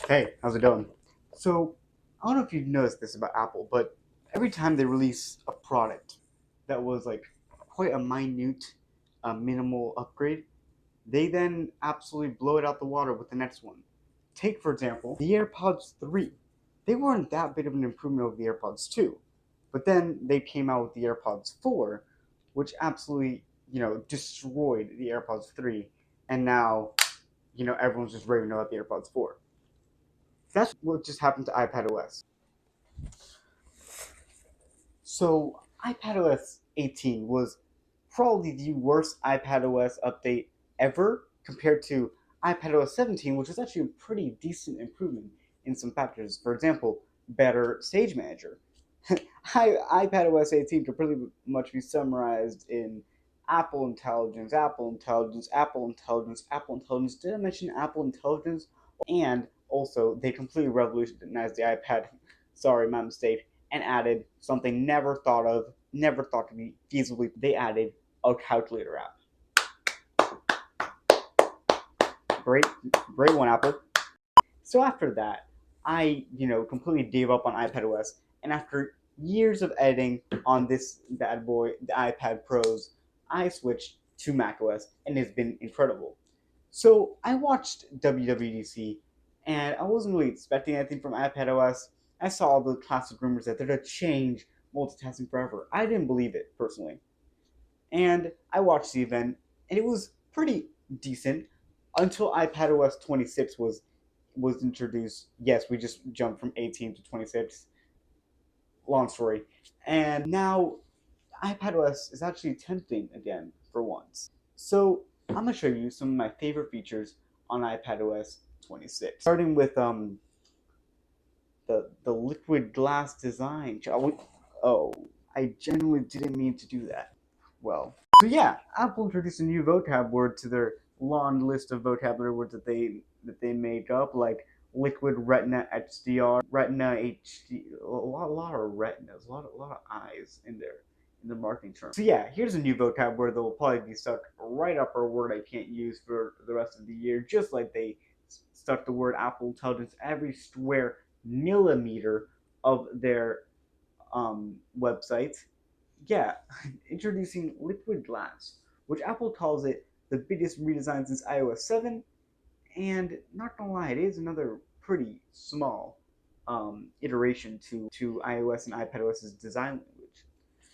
Hey, how's it going? So, I don't know if you've noticed this about Apple, but every time they release a product that was like quite a minute, minimal upgrade, they then absolutely blow it out the water with the next one. Take, for example, the AirPods 3. They weren't that big of an improvement over the AirPods 2, but then they came out with the AirPods 4, which absolutely, destroyed the AirPods 3, and now, everyone's just raving about the AirPods 4. That's what just happened to iPadOS. So iPadOS 18 was probably the worst iPadOS update ever compared to iPadOS 17, which was actually a pretty decent improvement in some factors. For example, better Stage Manager. iPadOS 18 could pretty much be summarized in Apple Intelligence, Apple Intelligence, Apple Intelligence, Apple Intelligence. Did I mention Apple Intelligence? And also, they completely revolutionized the iPad. Sorry, my mistake. And added something never thought of, never thought to be feasibly. They added a calculator app. Great, great one, Apple. So after that, I completely gave up on iPadOS, and after years of editing on this bad boy, the iPad Pros, I switched to macOS, and it's been incredible. So I watched WWDC, and I wasn't really expecting anything from iPadOS. I saw all the classic rumors that they're going to change multitasking forever. I didn't believe it personally, and I watched the event, and it was pretty decent until iPadOS 26 was introduced. Yes, we just jumped from 18 to 26. Long story. And now iPadOS is actually tempting again for once. So I'm gonna show you some of my favorite features on iPadOS 26. Starting with the liquid glass design. Oh, I genuinely didn't mean to do that. Well, so yeah, Apple introduced a new vocab word to their long list of vocabulary words that they make up, like liquid retina HDR, retina HD, a lot of retinas, a lot of eyes in there in the marketing term. So yeah, here's a new vocab word that will probably be stuck right up our word I can't use for the rest of the year, just like they stuck the word Apple Intelligence every square millimeter of their website. Yeah, introducing liquid glass, which Apple calls it the biggest redesign since iOS 7. And not gonna lie, it is another pretty small iteration to iOS and iPadOS's design language.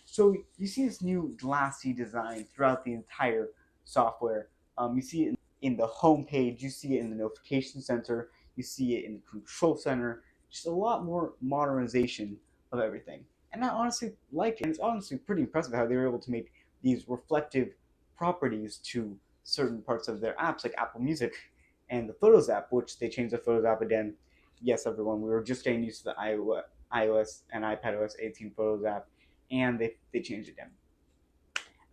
So you see this new glassy design throughout the entire software. You see it in the home page, you see it in the notification center, you see it in the control center. Just a lot more modernization of everything. And I honestly like it. And it's honestly pretty impressive how they were able to make these reflective properties to certain parts of their apps, like Apple Music and the Photos app, which they changed the Photos app again. Yes, everyone, we were just getting used to the iOS and iPadOS 18 Photos app, and they changed it again.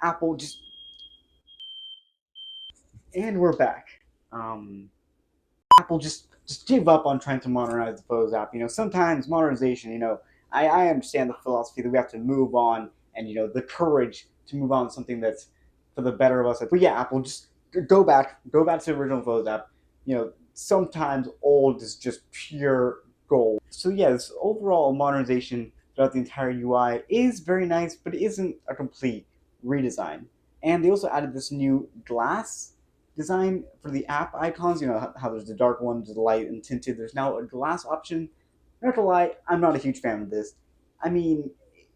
Apple just and we're back. Um, Apple just gave up on trying to modernize the Photos app. Sometimes modernization. I understand the philosophy that we have to move on, and the courage to move on to something that's for the better of us. But yeah, Apple just go back to the original Photos app. Sometimes old is just pure gold. So yeah, this overall modernization throughout the entire UI is very nice, but it isn't a complete redesign. And they also added this new glass design for the app icons. How there's the dark ones, the light and tinted. There's now a glass option. Not to lie, I'm not a huge fan of this. I mean,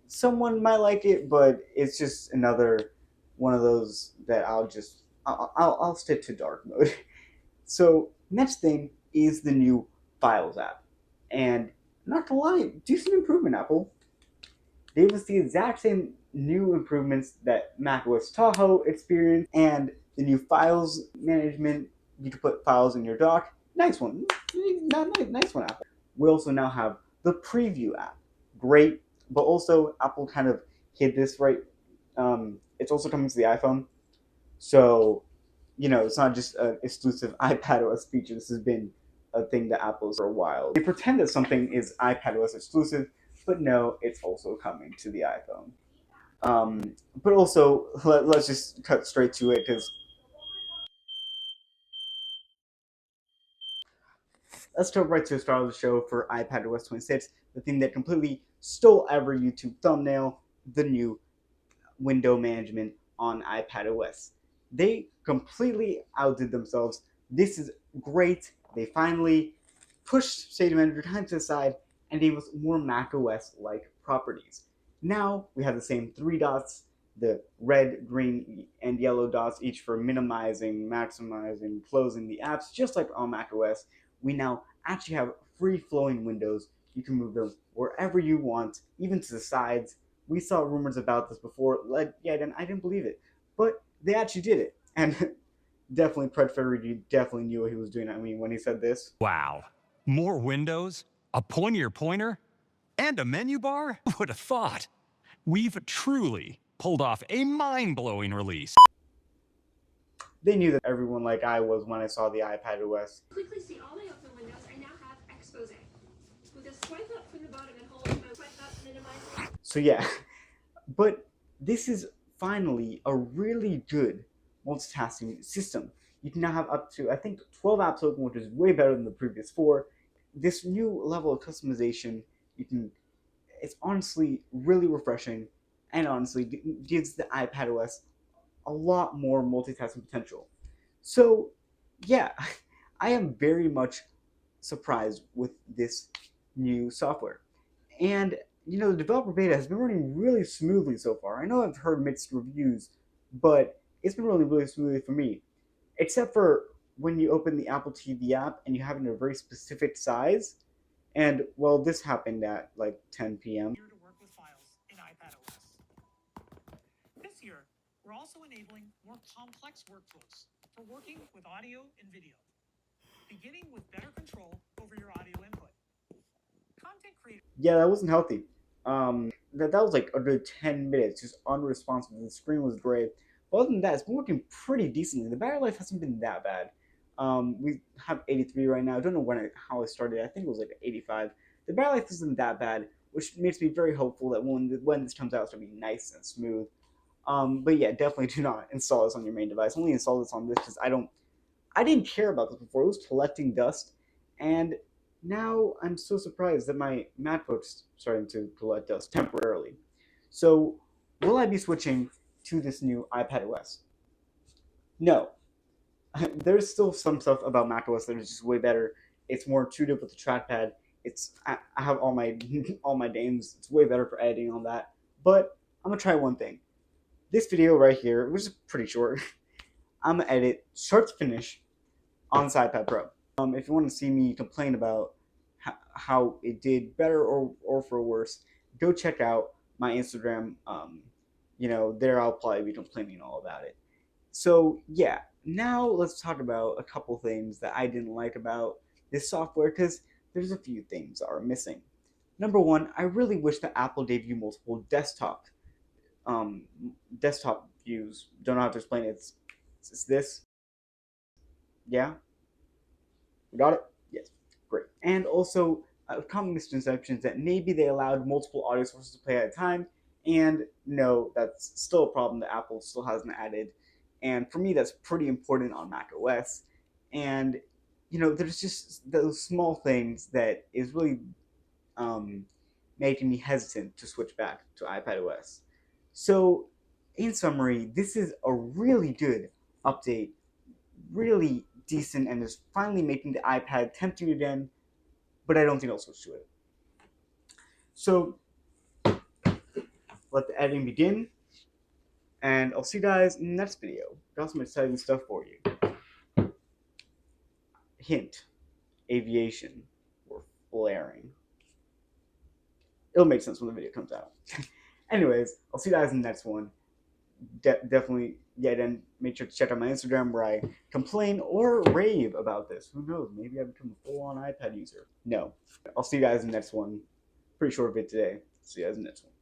someone might like it, but it's just another one of those that I'll stick to dark mode. So next thing is the new Files app, and not to lie, decent improvement. Apple gave us the exact same new improvements that macOS Tahoe experienced, and the new files management. You can put files in your dock. Nice one, nice one, Apple. We also now have the Preview app. Great, but also Apple kind of hid this right. It's also coming to the iPhone, so it's not just an exclusive iPadOS feature. This has been a thing that Apple's for a while. They pretend that something is iPadOS exclusive, but no, it's also coming to the iPhone. But also, let's just cut straight to it because let's jump right to the start of the show for iPadOS 26, the thing that completely stole every YouTube thumbnail, the new window management on iPadOS. They completely outdid themselves. This is great. They finally pushed State Manager time to the side and gave us more macOS like properties. Now we have the same three dots, the red, green, and yellow dots, each for minimizing, maximizing, closing the apps, just like on macOS. We now actually have free flowing windows. You can move them wherever you want, even to the sides. We saw rumors about this before. I didn't believe it, but they actually did it, and definitely Fred Federici definitely knew what he was doing. I mean, when he said this, Wow. More windows, a pointier pointer, and a menu bar? Who would have thought? We've truly pulled off a mind-blowing release. they knew that everyone like I was when I saw the iPad OS. Quickly see all my open windows. I now have expose. With a swipe up from the bottom and hold my swipe up, minimizing. So yeah, but this is finally a really good multitasking system. You can now have up to, I think, 12 apps open, which is way better than the previous four. This new level of customization, you can, it's honestly really refreshing, and honestly gives the iPad OS a lot more multitasking potential. So yeah, I am very much surprised with this new software. And the developer beta has been running really smoothly so far. I know I've heard mixed reviews, but it's been running really smoothly for me. Except for when you open the Apple TV app and you have it in a very specific size. And well, this happened at like 10 p.m. Here to work with files in iPadOS. This year, we're also enabling more complex workflows for working with audio and video, beginning with better control over your audio input. Content creators. Yeah, that wasn't healthy. That was like a good 10 minutes, just unresponsive. The screen was gray. But other than that, it's been working pretty decently. The battery life hasn't been that bad. We have 83 right now. I don't know how I started. I think it was like 85. The battery life isn't that bad, which makes me very hopeful that when this comes out, it's gonna be nice and smooth. But yeah, definitely do not install this on your main device. Only install this on this because I didn't care about this before. It was collecting dust, and now I'm so surprised that my MacBook's starting to collect dust temporarily. So, will I be switching to this new iPadOS? No. There's still some stuff about macOS that is just way better. It's more intuitive with the trackpad. I have all my all my names. It's way better for editing on that. But I'm gonna try one thing. This video right here, which is pretty short, I'm gonna edit start to finish on this iPad Pro. If you want to see me complain about how it did better or for worse, go check out my Instagram. There I'll probably be complaining all about it. So yeah, now let's talk about a couple things that I didn't like about this software because there's a few things that are missing. Number one, I really wish that Apple gave you multiple um, desktop views. Don't know how to explain it. It's this. Yeah, we got it? Yes. Great. And also, common misconceptions that maybe they allowed multiple audio sources to play at a time. And no, that's still a problem that Apple still hasn't added. And for me, that's pretty important on Mac OS. And, there's just those small things that is really making me hesitant to switch back to iPad OS. So, in summary, this is a really good update, really decent, and is finally making the iPad tempting again, but I don't think I'll switch to it. So, let the editing begin, and I'll see you guys in the next video. Got some exciting stuff for you. Hint, aviation or flaring. It'll make sense when the video comes out. Anyways, I'll see you guys in the next one. Definitely, then make sure to check out my Instagram where I complain or rave about this. Who knows? Maybe I become a full-on iPad user. No. I'll see you guys in the next one. Pretty short vid today. See you guys in the next one.